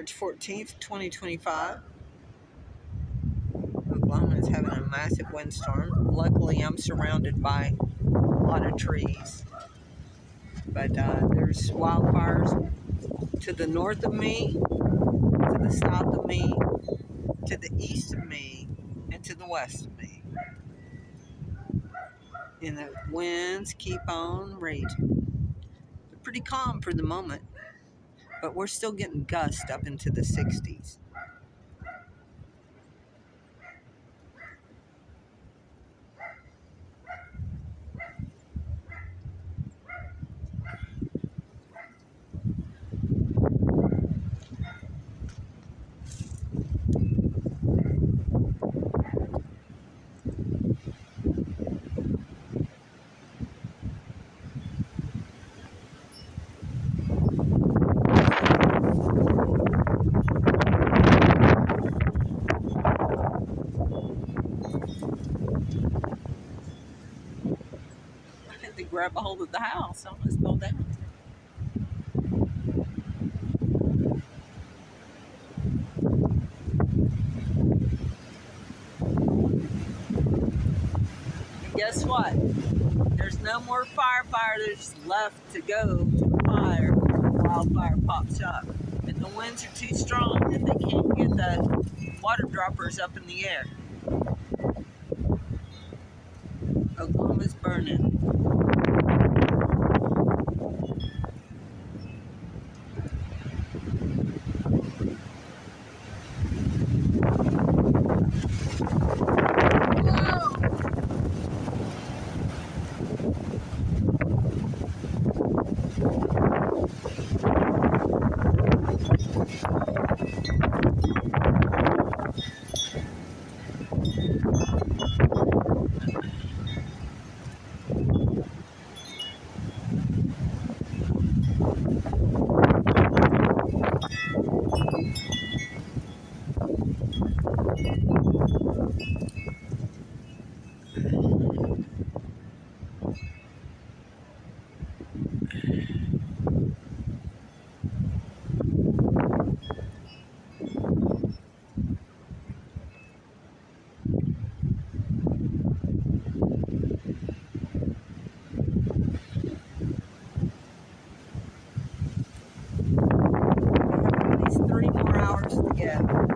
March 14th, 2025. Oklahoma is having a massive windstorm. Luckily, I'm surrounded by a lot of trees. But there's wildfires to the north of me, to the south of me, to the east of me, and to the west of me. And the winds keep on raging. They're pretty calm for the moment, but we're still getting gusts up into the 60s. I had to grab a hold of the house. I almost fell down. And guess what? There's no more firefighters left to go to the fire when the wildfire pops up. And the winds are too strong that they can't get the water droppers up in the air. Oklahoma's burning. At least 3 more hours to go.